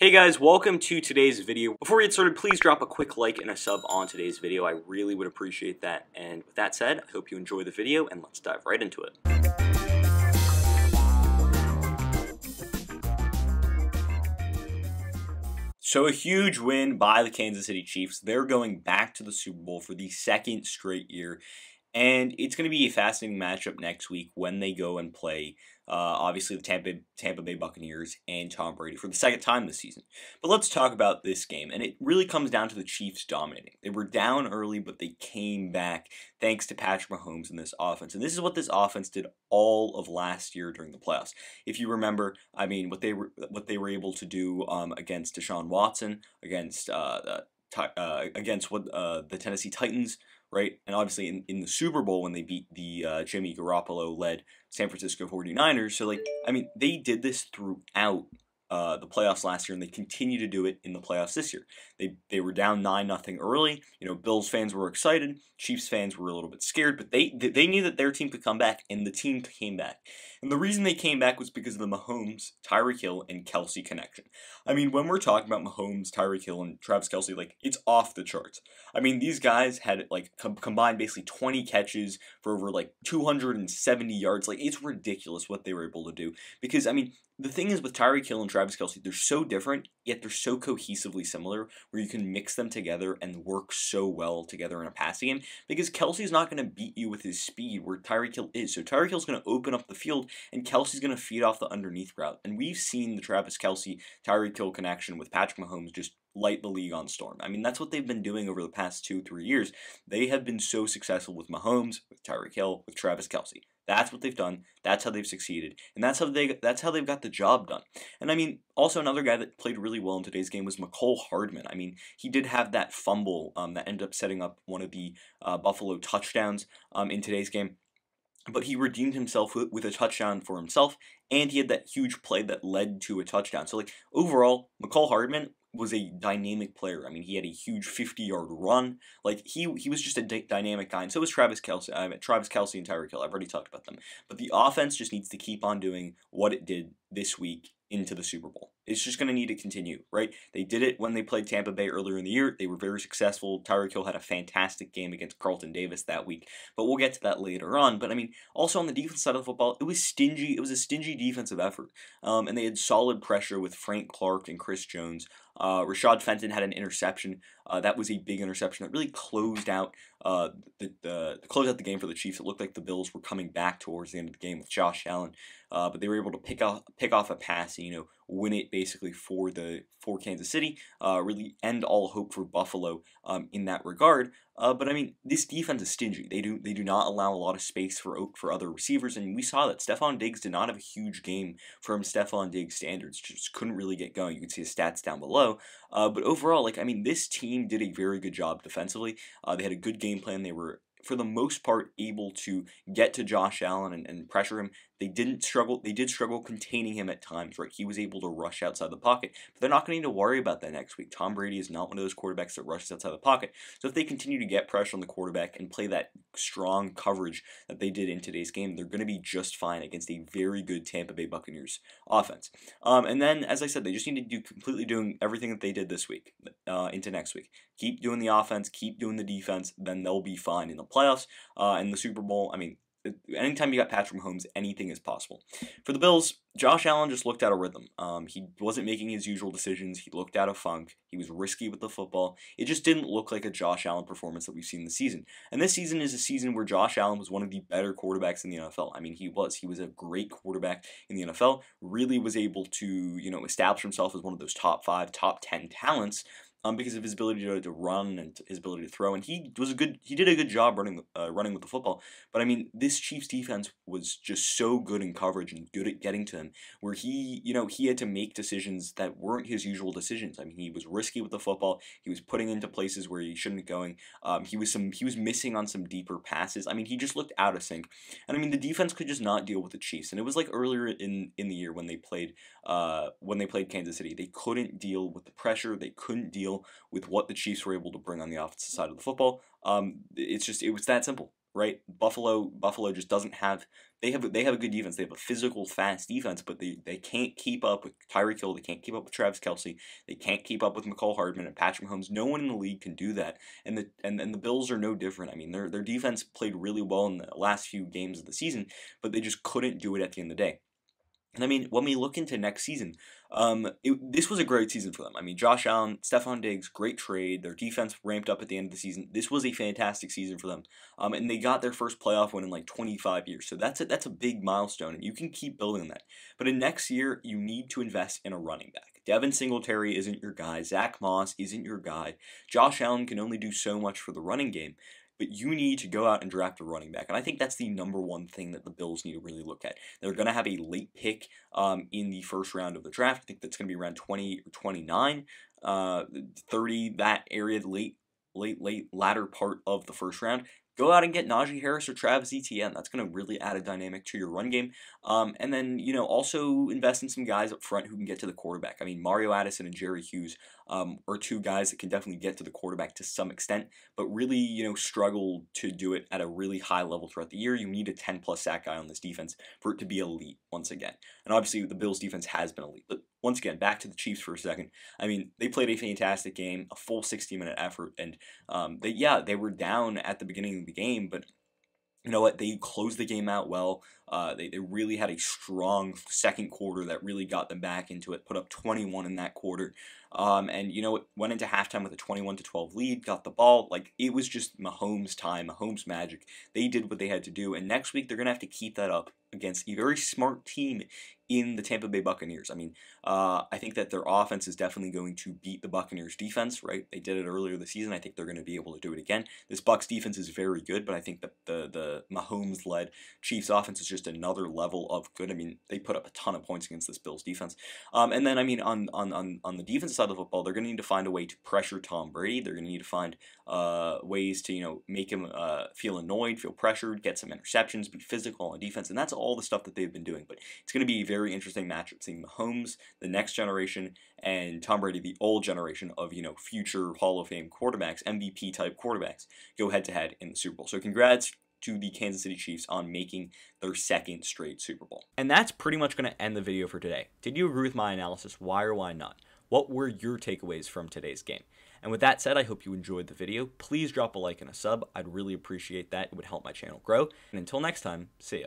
Hey guys, welcome to today's video. Before we get started, please drop a quick like and a sub on today's video. I really would appreciate that. And with that said, I hope you enjoy the video and let's dive right into it. So a huge win by the Kansas City Chiefs. They're going back to the Super Bowl for the second straight year. And it's going to be a fascinating matchup next week when they go and play, obviously, the Tampa Bay Buccaneers and Tom Brady for the second time this season. But let's talk about this game. And it really comes down to the Chiefs dominating. They were down early, but they came back thanks to Patrick Mahomes and this offense. And this is what this offense did all of last year during the playoffs. If you remember, I mean, what they were able to do against Deshaun Watson, against the Tennessee Titans, right? And obviously in the Super Bowl when they beat the Jimmy Garoppolo-led San Francisco 49ers. So, like, I mean, they did this throughout the playoffs last year, and they continue to do it in the playoffs this year. They were down 9-0 early. You know, Bills fans were excited. Chiefs fans were a little bit scared, but they knew that their team could come back, and the team came back. And the reason they came back was because of the Mahomes, Tyreek Hill, and Kelce connection. I mean, when we're talking about Mahomes, Tyreek Hill, and Travis Kelce, like, it's off the charts. I mean, these guys had, like, combined basically 20 catches for over, like, 270 yards. Like, it's ridiculous what they were able to do. Because, I mean, the thing is with Tyreek Hill and Travis Kelce, they're so different, yet they're so cohesively similar, where you can mix them together and work so well together in a passing game, because Kelce's not going to beat you with his speed, where Tyreek Hill is. So Tyreek Hill's going to open up the field, and Kelce's going to feed off the underneath route. And we've seen the Travis Kelce, Tyreek Hill connection with Patrick Mahomes just light the league on storm. I mean, that's what they've been doing over the past 2-3 years. They have been so successful with Mahomes, with Tyreek Hill, with Travis Kelce. That's what they've done. That's how they've succeeded, and that's how they've got the job done. And I mean, also another guy that played really well in today's game was Mecole Hardman. I mean, he did have that fumble that ended up setting up one of the Buffalo touchdowns in today's game. But he redeemed himself with a touchdown for himself, and he had that huge play that led to a touchdown. So, like, overall, Mecole Hardman was a dynamic player. I mean, he had a huge 50-yard run. Like, he was just a dynamic guy, and so was Travis Kelce. Travis Kelce and Tyreek Hill. I've already talked about them. But the offense just needs to keep on doing what it did this week into the Super Bowl. It's just going to need to continue, right? They did it when they played Tampa Bay earlier in the year. They were very successful. Tyreek Hill had a fantastic game against Carlton Davis that week, but we'll get to that later on. But I mean, also on the defense side of the football, it was stingy. It was a stingy defensive effort, and they had solid pressure with Frank Clark and Chris Jones. Rashad Fenton had an interception. That was a big interception that really closed out the game for the Chiefs. It looked like the Bills were coming back towards the end of the game with Josh Allen, but they were able to pick off a pass and, you know, win it basically for Kansas City. Really end all hope for Buffalo in that regard. But I mean, this defense is stingy. They do not allow a lot of space for other receivers, and we saw that Stephon Diggs did not have a huge game from Stephon Diggs standards. Just couldn't really get going. You can see his stats down below. But overall, like, I mean, this team did a very good job defensively. They had a good game plan. They were, for the most part, able to get to Josh Allen and pressure him. They didn't struggle. They did struggle containing him at times, right? He was able to rush outside the pocket, but they're not going to need to worry about that next week. Tom Brady is not one of those quarterbacks that rushes outside the pocket. So if they continue to get pressure on the quarterback and play that strong coverage that they did in today's game, they're going to be just fine against a very good Tampa Bay Buccaneers offense. And then, as I said, they just need to completely doing everything that they did this week into next week. Keep doing the offense, keep doing the defense, then they'll be fine in the playoffs and the Super Bowl. I mean, anytime you got Patrick Mahomes, anything is possible. For the Bills, Josh Allen just looked out of rhythm. He wasn't making his usual decisions. He looked out of funk. He was risky with the football. It just didn't look like a Josh Allen performance that we've seen this season. And this season is a season where Josh Allen was one of the better quarterbacks in the NFL. I mean, he was a great quarterback in the NFL. Really was able to, you know, establish himself as one of those top 5, top 10 talents. Because of his ability to run and his ability to throw, and he did a good job running with the football. But I mean, this Chiefs defense was just so good in coverage and good at getting to him, where he had to make decisions that weren't his usual decisions. I mean, he was risky with the football. He was putting into places where he shouldn't be going. He was missing on some deeper passes. I mean, he just looked out of sync. And I mean, the defense could just not deal with the Chiefs. And it was like earlier in the year when they played Kansas City. They couldn't deal with the pressure. They couldn't deal with what the Chiefs were able to bring on the offensive side of the football. It was that simple. right? Buffalo just doesn't have. They have a good defense. They have a physical, fast defense, but they can't keep up with Tyreek Hill. They can't keep up with Travis Kelce. They can't keep up with Mecole Hardman and Patrick Mahomes. No one in the league can do that. And the Bills are no different. I mean, their defense played really well in the last few games of the season, but they just couldn't do it at the end of the day. And I mean, when we look into next season, this was a great season for them. I mean, Josh Allen, Stephon Diggs, great trade. Their defense ramped up at the end of the season. This was a fantastic season for them. And they got their first playoff win in like 25 years. So that's a big milestone, and you can keep building on that. But in next year, you need to invest in a running back. Devin Singletary isn't your guy. Zach Moss isn't your guy. Josh Allen can only do so much for the running game. But you need to go out and draft a running back. And I think that's the number one thing that the Bills need to really look at. They're going to have a late pick in the first round of the draft. I think that's going to be around 20 or 29, 30, that area, latter part of the first round. Go out and get Najee Harris or Travis Etienne. That's going to really add a dynamic to your run game. And then, also invest in some guys up front who can get to the quarterback. I mean, Mario Addison and Jerry Hughes are two guys that can definitely get to the quarterback to some extent, but really, struggle to do it at a really high level throughout the year. You need a 10-plus sack guy on this defense for it to be elite once again. And obviously, the Bills' defense has been elite. But once again, back to the Chiefs for a second. I mean, they played a fantastic game, a full 60-minute effort, and they were down at the beginning of the game, but you know what? They closed the game out well. They really had a strong second quarter that really got them back into it, put up 21 in that quarter. And went into halftime with a 21-12 lead, got the ball. Like, it was just Mahomes time, Mahomes magic. They did what they had to do, and next week they're going to have to keep that up against a very smart team in the Tampa Bay Buccaneers. I mean, I think that their offense is definitely going to beat the Buccaneers defense, right? They did it earlier this season. I think they're going to be able to do it again. This Bucs defense is very good, but I think that the Mahomes-led Chiefs offense is just another level of good. I mean, they put up a ton of points against this Bills defense. And then, I mean, on the defensive side of the football, they're going to need to find a way to pressure Tom Brady. They're going to need to find ways to, make him feel annoyed, feel pressured, get some interceptions, be physical on defense, and that's all the stuff that they've been doing. But it's going to be a very interesting matchup, seeing Mahomes, the next generation, and Tom Brady, the old generation of, future Hall of Fame quarterbacks, MVP-type quarterbacks, go head-to-head in the Super Bowl. So congrats to the Kansas City Chiefs on making their second straight Super Bowl. And that's pretty much going to end the video for today. Did you agree with my analysis? Why or why not? What were your takeaways from today's game? And with that said, I hope you enjoyed the video. Please drop a like and a sub. I'd really appreciate that. It would help my channel grow. And until next time, see ya.